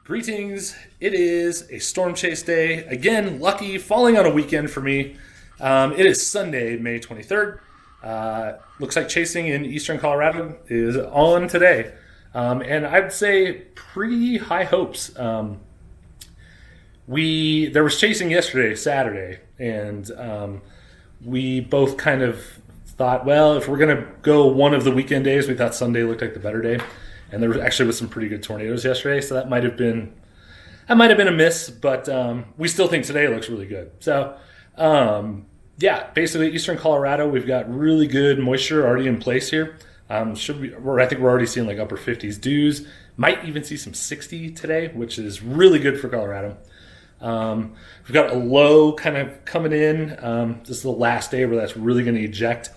Greetings. It is a storm chase day. Again, lucky, falling on a weekend for me. It is Sunday, May 23rd. Looks like chasing in eastern Colorado is on today. And I'd say pretty high hopes. There was chasing yesterday, Saturday, and we both kind of thought, well, if we're going to go one of the weekend days, we thought Sunday looked like the better day. And there was some pretty good tornadoes yesterday, so that might have been a miss, but we still think today looks really good. So, basically eastern Colorado, we've got really good moisture already in place here. I think we're already seeing like upper 50s dews. Might even see some 60 today, which is really good for Colorado. We've got a low kind of coming in. This is the last day where that's really going to eject.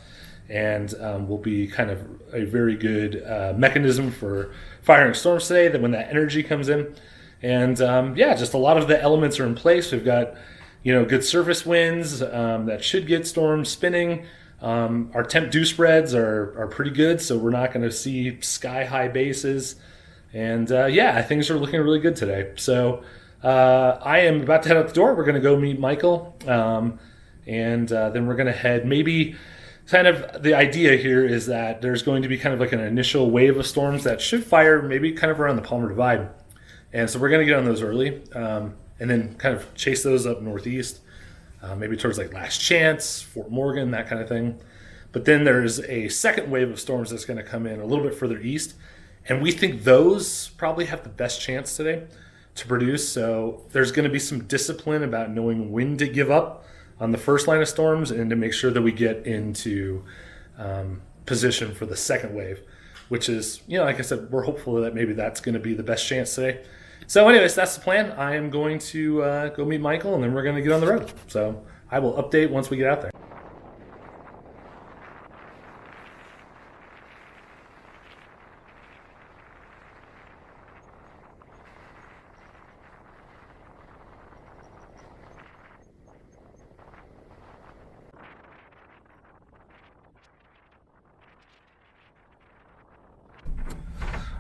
And will be kind of a very good mechanism for firing storms today, that when that energy comes in. And just a lot of the elements are in place. We've got, good surface winds that should get storms spinning. Our temp dew spreads are pretty good, so we're not going to see sky-high bases. And things are looking really good today. So I am about to head out the door. We're going to go meet Michael. Then we're going to head maybe... Kind of the idea here is that there's going to be kind of like an initial wave of storms that should fire maybe kind of around the Palmer Divide. And so we're going to get on those early and then kind of chase those up northeast, maybe towards like Last Chance, Fort Morgan, that kind of thing. But then there's a second wave of storms that's going to come in a little bit further east. And we think those probably have the best chance today to produce. So there's going to be some discipline about knowing when to give up on the first line of storms and to make sure that we get into position for the second wave, which is, like I said, we're hopeful that maybe that's going to be the best chance today. So anyways, that's the plan. I am going to go meet Michael, and then we're going to get on the road. So I will update once we get out there.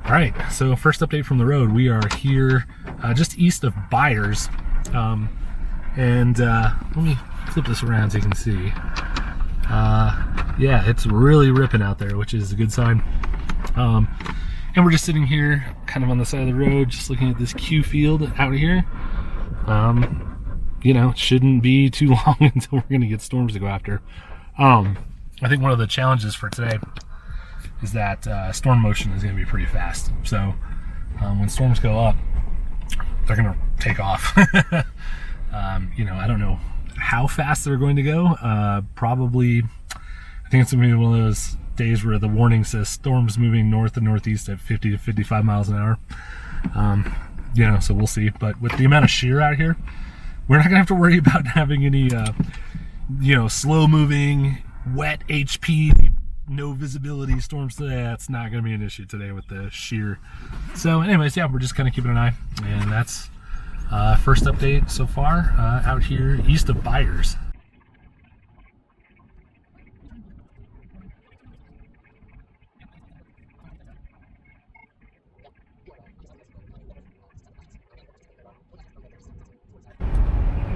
All right, so first update from the road. We are here just east of Byers. Let me flip this around so you can see. It's really ripping out there, which is a good sign. And we're just sitting here kind of on the side of the road, just looking at this Q field out here. It shouldn't be too long until we're going to get storms to go after. I think one of the challenges for today is that storm motion is going to be pretty fast. So when storms go up, they're going to take off. I don't know how fast they're going to go. Probably, I think it's going to be one of those days where the warning says storms moving north and northeast at 50 to 55 miles an hour. So we'll see. But with the amount of shear out here, we're not going to have to worry about having any, slow moving, wet HP, no visibility storms today. That's not going to be an issue today with the shear. So anyways, we're just kind of keeping an eye, and that's first update so far out here east of Byers.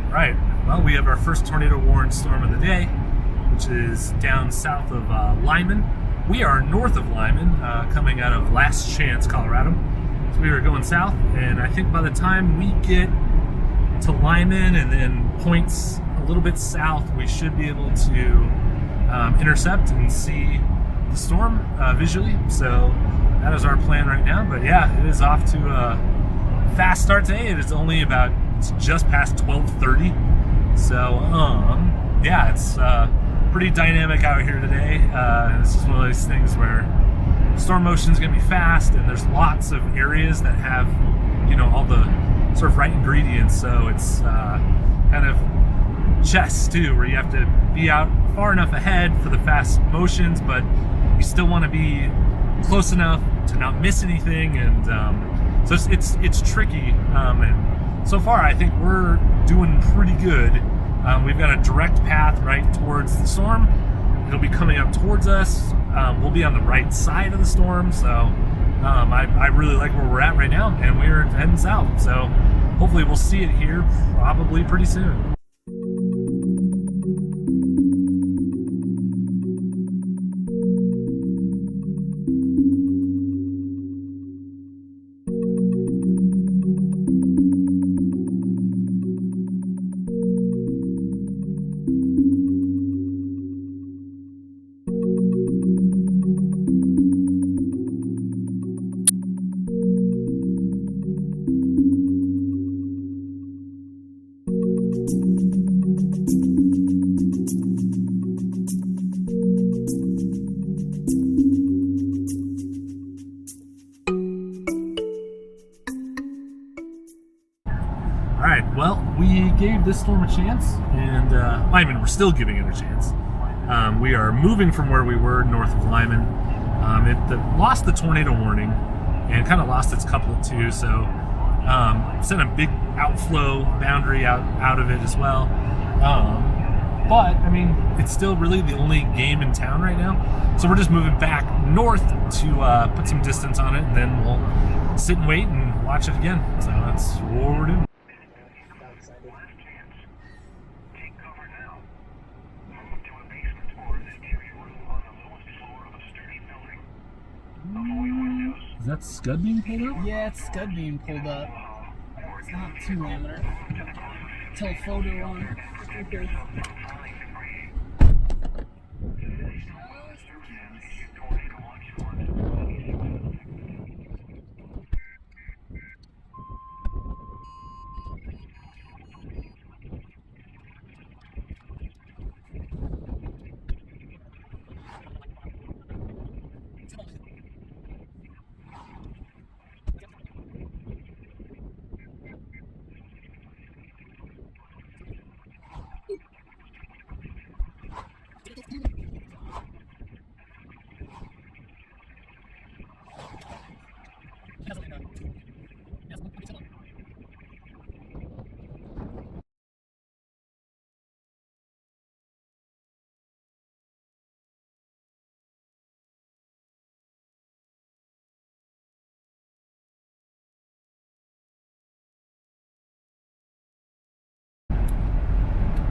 Right, well, we have our first tornado warned storm of the day, which is down south of Lyman. We are north of Lyman, coming out of Last Chance, Colorado. So we were going south, and I think by the time we get to Lyman and then points a little bit south, we should be able to intercept and see the storm visually. So that is our plan right now. But it is off to a fast start today. It's only it's just past 12:30. So it's pretty dynamic out here today. This is one of those things where storm motion is going to be fast, and there's lots of areas that have, all the sort of right ingredients. So it's kind of chess too, where you have to be out far enough ahead for the fast motions, but you still want to be close enough to not miss anything. And so it's tricky. And so far, I think we're doing pretty good. We've got a direct path right towards the storm, it'll be coming up towards us. We'll be on the right side of the storm, so I really like where we're at right now, and we're heading south. So hopefully we'll see it here probably pretty soon. All right, well, we gave this storm a chance, and we're still giving it a chance. We are moving from where we were north of Lyman. It lost the tornado warning and kind of lost its couplet too, so sent a big outflow boundary out of it as well. But I mean, it's still really the only game in town right now, so we're just moving back north to put some distance on it, and then we'll sit and wait and watch it again. So that's what we're doing. Is that scud being pulled up? Yeah, it's scud being pulled up. It's not too laminar. Telephoto on. Okay.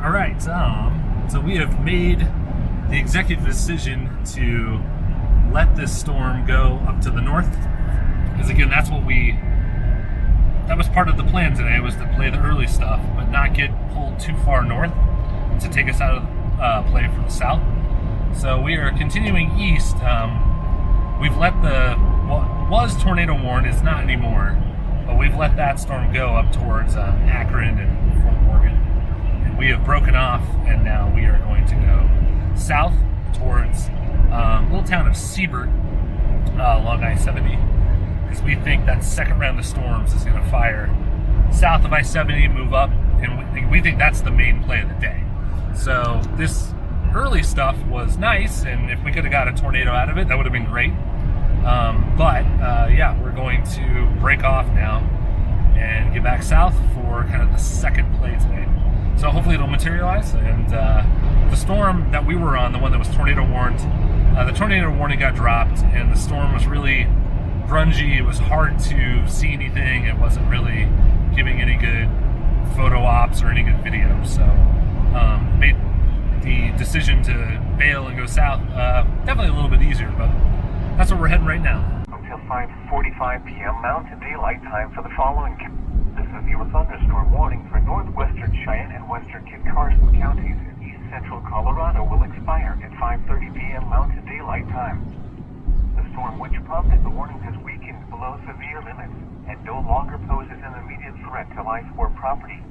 All right, so we have made the executive decision to let this storm go up to the north, because again, that was part of the plan today, was to play the early stuff, but not get pulled too far north to take us out of play for the south. So we are continuing east. We've let what was tornado warned, it's not anymore, but we've let that storm go up towards Akron and Fort Morgan. We have broken off, and now we are going to go south towards a little town of Siebert along I-70, because we think that second round of storms is going to fire south of I-70, move up, and we think that's the main play of the day. So this early stuff was nice, and if we could have got a tornado out of it, that would have been great. Yeah, we're going to break off now and get back south for kind of the second play today. So hopefully it'll materialize, and the storm that we were on, the one that was tornado warned, the tornado warning got dropped, and the storm was really grungy. It was hard to see anything. It wasn't really giving any good photo ops or any good video. So made the decision to bail and go south definitely a little bit easier, but that's where we're heading right now. Until 5:45 p.m. Mountain Daylight Time for the following. This is your thunderstorm warning for northwestern Cheyenne and western Kit Carson counties in east central Colorado will expire at 5:30 p.m. Mountain Daylight Time. The storm which prompted the warning has weakened below severe limits and no longer poses an immediate threat to life or property.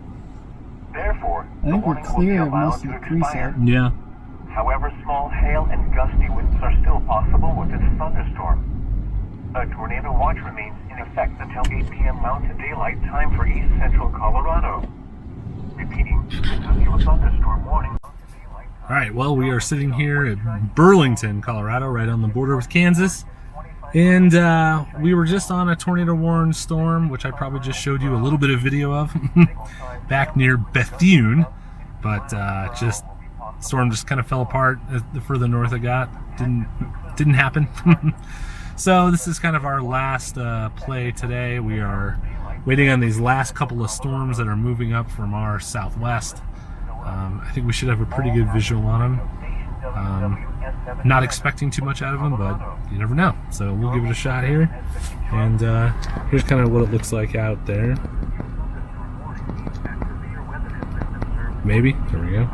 Therefore, the warning will be allowed to expire. Yeah. However, small hail and gusty winds are still possible with this thunderstorm. A tornado watch remains in effect until 8 p.m. Mountain Daylight Time for east central Colorado. Repeating, this is your thunderstorm warning. All right, well, we are sitting here at Burlington, Colorado, right on the border with Kansas. And we were just on a tornado warned storm, which I probably just showed you a little bit of video of back near Bethune. But just storm just kind of fell apart the further north it got. Didn't happen. So this is kind of our last play today. We are waiting on these last couple of storms that are moving up from our southwest. I think we should have a pretty good visual on them. Not expecting too much out of them, but you never know. So we'll give it a shot here. And here's kind of what it looks like out there. Maybe. There we go.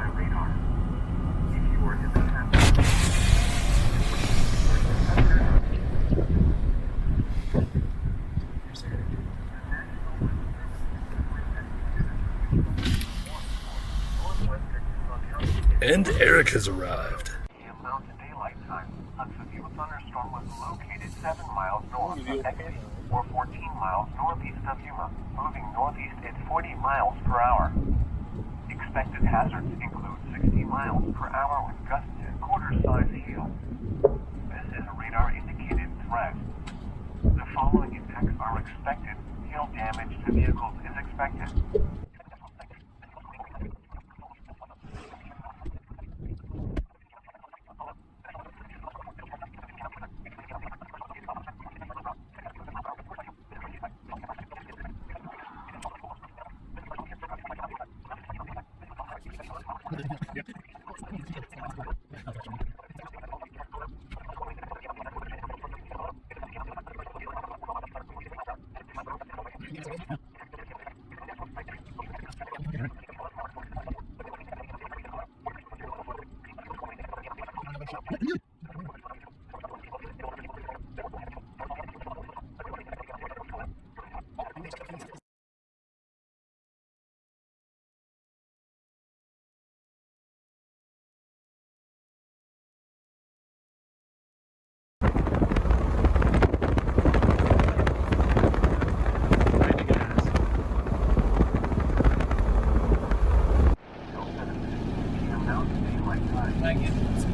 And Eric has arrived. Mountain daylight time. A severe thunderstorm was located 7 miles north of Exie or 14 miles northeast of Yuma, moving northeast at 40 miles per hour. Expected hazards include 60 miles per hour with gusts and quarter-size hail. This is a radar-indicated threat. The following impacts are expected. Hail damage to vehicles is expected.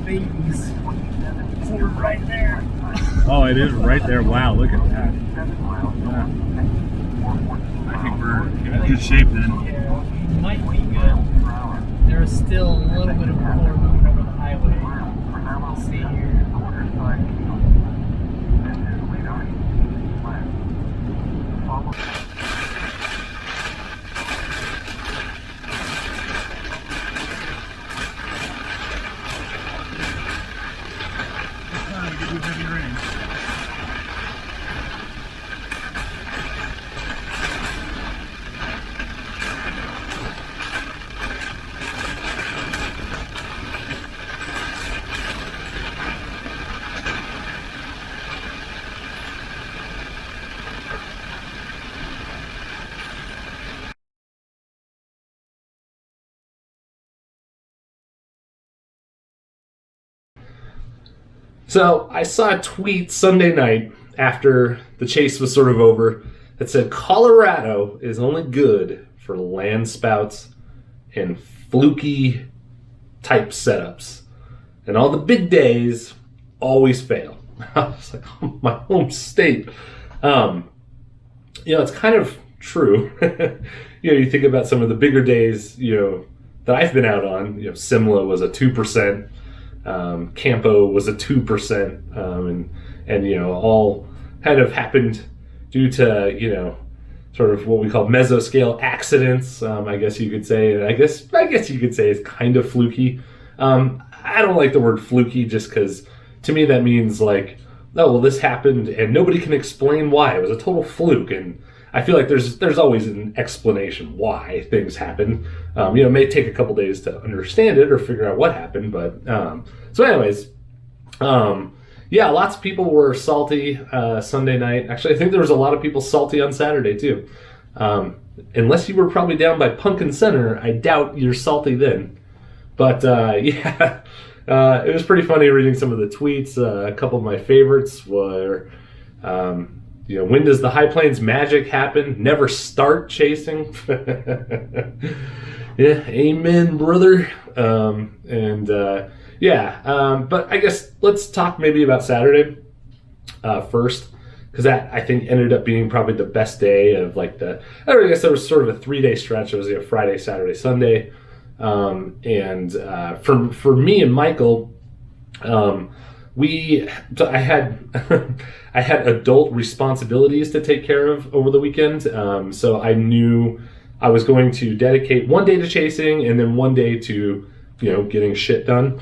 Babies. You're right there. Oh, it is right there. Wow, look at that. Yeah. I think we're in good shape then. Yeah, might be good. There's still a little bit of core moving over the highway. We'll see here. Heavy rain. So I saw a tweet Sunday night after the chase was sort of over that said Colorado is only good for land spouts and fluky type setups. And all the big days always fail. I was like, oh, my home state. It's kind of true. You think about some of the bigger days, that I've been out on. Simla was a 2%. Campo was a 2%, and all kind of happened due to sort of what we call mesoscale accidents. I guess you could say, and I guess you could say it's kind of fluky. I don't like the word fluky just because to me that means like, oh well, this happened and nobody can explain why. It was a total fluke, and I feel like there's always an explanation why things happen. It may take a couple days to understand it or figure out what happened, but so anyways, lots of people were salty Sunday night. Actually, I think there was a lot of people salty on Saturday too. Unless you were probably down by Pumpkin Center, I doubt you're salty then. But it was pretty funny reading some of the tweets. A couple of my favorites were. When does the High Plains magic happen? Never start chasing. Yeah, amen, brother. But I guess let's talk maybe about Saturday first, because that I think ended up being probably the best day of I guess there was sort of a 3-day stretch. It was Friday, Saturday, Sunday. For me and Michael, I had I had adult responsibilities to take care of over the weekend. So I knew I was going to dedicate one day to chasing and then one day to, getting shit done.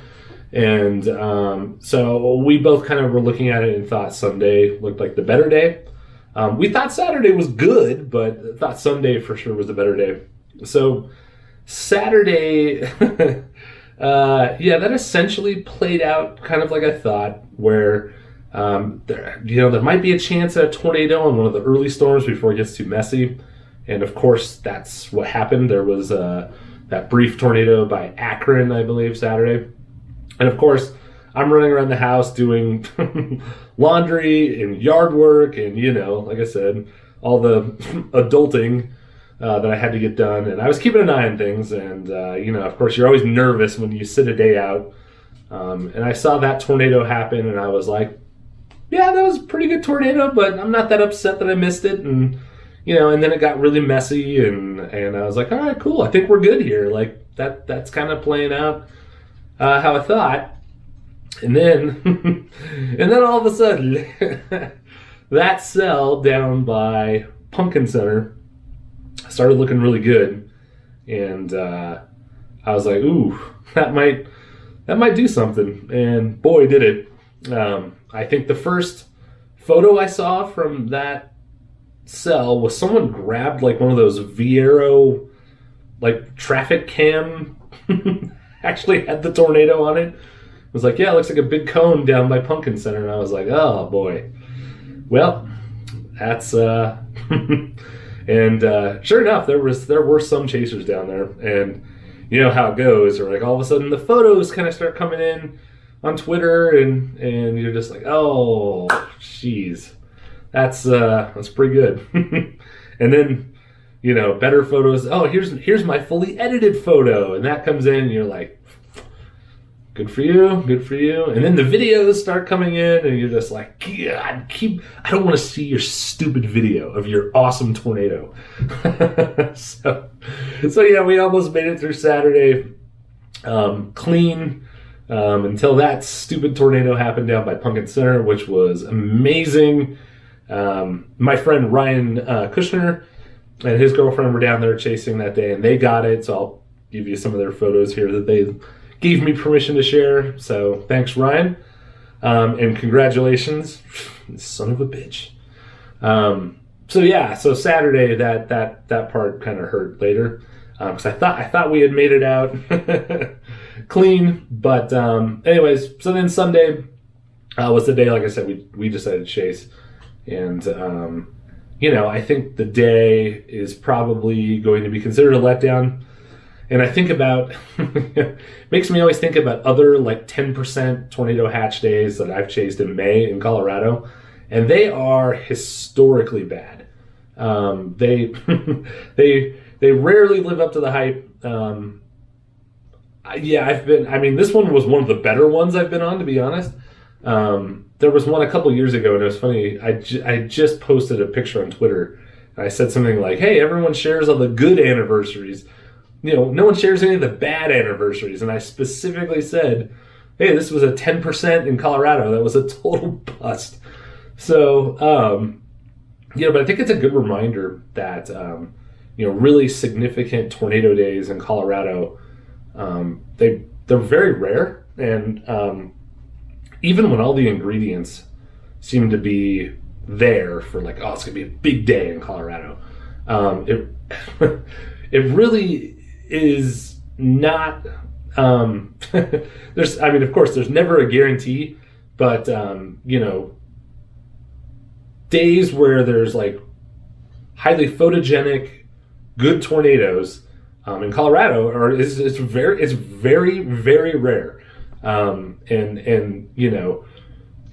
And so we both kind of were looking at it and thought Sunday looked like the better day. We thought Saturday was good, but thought Sunday for sure was the better day. So Saturday, that essentially played out kind of like I thought, where there might be a chance at a tornado on one of the early storms before it gets too messy. And of course, that's what happened. There was that brief tornado by Akron, I believe, Saturday. And of course, I'm running around the house doing laundry and yard work and, like I said, all the adulting that I had to get done. And I was keeping an eye on things. And, of course, you're always nervous when you sit a day out. And I saw that tornado happen and I was like, yeah, that was a pretty good tornado, but I'm not that upset that I missed it. And, and then it got really messy and I was like, all right, cool. I think we're good here. Like that's kind of playing out how I thought. And then, all of a sudden, that cell down by Pumpkin Center started looking really good. And I was like, ooh, that might do something. And boy, did it. I think the first photo I saw from that cell was someone grabbed like one of those Viero like traffic cam actually had the tornado on it. It was like, yeah, it looks like a big cone down by Pumpkin Center. And I was like, oh boy. Well, that's and sure enough, there were some chasers down there. And you know how it goes, or like all of a sudden the photos kind of start coming in on Twitter and you're just like, oh jeez. That's pretty good. And then, better photos. Oh, here's my fully edited photo. And that comes in and you're like, good for you. And then the videos start coming in and you're just like, God, I don't want to see your stupid video of your awesome tornado. So yeah, we almost made it through Saturday clean until that stupid tornado happened down by Pumpkin Center, which was amazing. My friend Ryan Kushner and his girlfriend were down there chasing that day and they got it. So I'll give you some of their photos here that they gave me permission to share. So thanks, Ryan. And congratulations, son of a bitch. So Saturday that part kind of hurt later. Cause I thought we had made it out clean, but, anyways, so then Sunday, was the day, like I said, we decided to chase. And, I think the day is probably going to be considered a letdown. And I think about, makes me always think about other like 10% tornado hatch days that I've chased in May in Colorado. And they are historically bad. They rarely live up to the hype. This one was one of the better ones I've been on, to be honest. There was one a couple years ago, and it was funny. I just posted a picture on Twitter, and I said something like, "Hey, everyone shares all the good anniversaries. No one shares any of the bad anniversaries." And I specifically said, "Hey, this was a 10% in Colorado. That was a total bust." So, but I think it's a good reminder that really significant tornado days in Colorado, they're very rare, and even when all the ingredients seem to be there for like, oh, it's gonna be a big day in Colorado, it really is not. Of course, there's never a guarantee, but days where there's like highly photogenic, good tornadoes in Colorado it's very, very rare.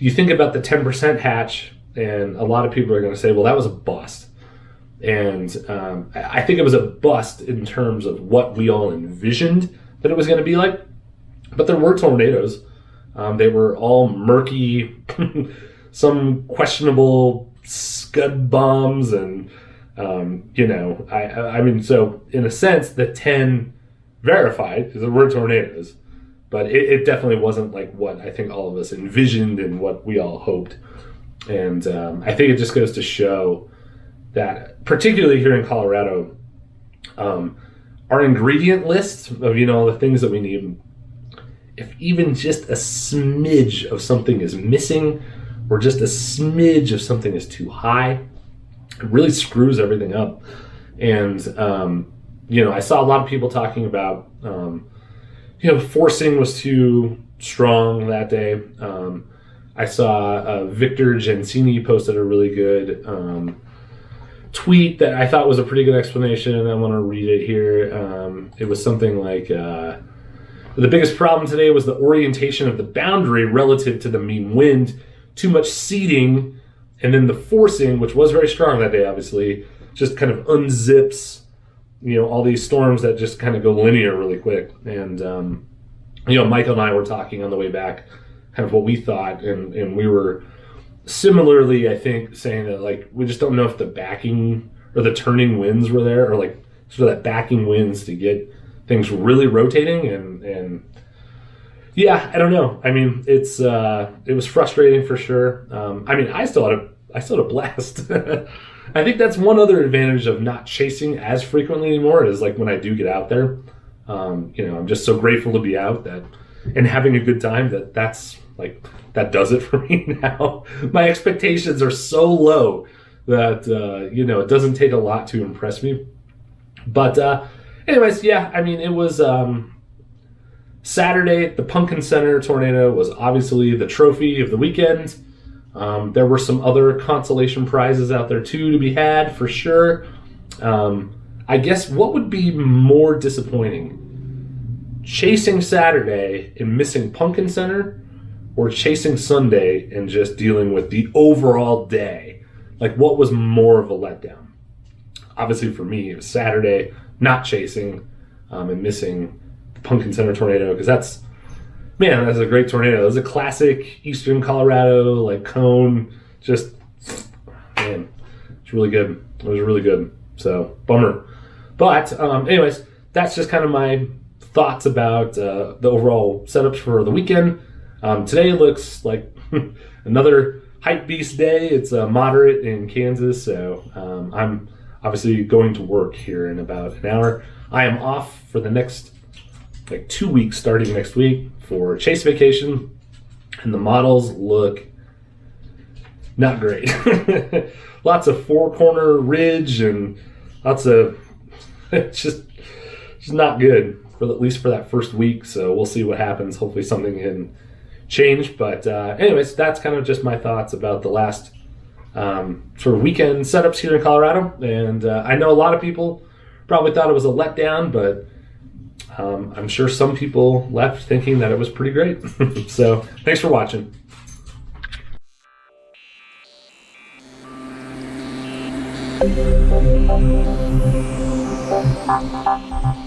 You think about the 10% hatch, and a lot of people are going to say, well, that was a bust. And I think it was a bust in terms of what we all envisioned that it was going to be like. But there were tornadoes. They were all murky, some questionable scud bombs, and so in a sense, the 10 verified because there were tornadoes, but it definitely wasn't like what I think all of us envisioned and what we all hoped. And I think it just goes to show that, particularly here in Colorado, our ingredient list of, the things that we need, if even just a smidge of something is missing or just a smidge of something is too high, it really screws everything up. And, I saw a lot of people talking about, forcing was too strong that day. I saw Victor Gensini posted a really good tweet that I thought was a pretty good explanation. I want to read it here. It was something like, the biggest problem today was the orientation of the boundary relative to the mean wind, too much seeding, and then the forcing, which was very strong that day, obviously, just kind of unzips, all these storms that just kind of go linear really quick. And, Michael and I were talking on the way back, kind of what we thought, and we were similarly, I think, saying that, like, we just don't know if the backing or the turning winds were there, or like sort of that backing winds to get things really rotating. And yeah, I don't know. I mean, it was frustrating for sure. I still had a blast. I think that's one other advantage of not chasing as frequently anymore, is like when I do get out there, I'm just so grateful to be out and having a good time that's like, that does it for me now. My expectations are so low that, it doesn't take a lot to impress me. But anyways, yeah, it was Saturday. The Pumpkin Center tornado was obviously the trophy of the weekend. There were some other consolation prizes out there too to be had for sure. I guess what would be more disappointing? Chasing Saturday and missing Pumpkin Center, or chasing Sunday and just dealing with the overall day? Like, what was more of a letdown? Obviously for me, it was Saturday, not chasing and missing the Pumpkin Center tornado, because that's a great tornado. It was a classic Eastern Colorado, like, cone. Just, man, it's really good. It was really good. So, bummer. But, anyways, that's just kind of my thoughts about the overall setups for the weekend. Today looks like another hype beast day. It's moderate in Kansas, so I'm obviously going to work here in about an hour. I am off for the next 2 weeks, starting next week, for Chase vacation, and the models look not great. Lots of four-corner ridge and lots of it's just not good, for at least for that first week. So we'll see what happens. Hopefully something can change. But anyways, that's kind of just my thoughts about the last sort of weekend setups here in Colorado. And I know a lot of people probably thought it was a letdown, but I'm sure some people left thinking that it was pretty great. So thanks for watching. Thank you.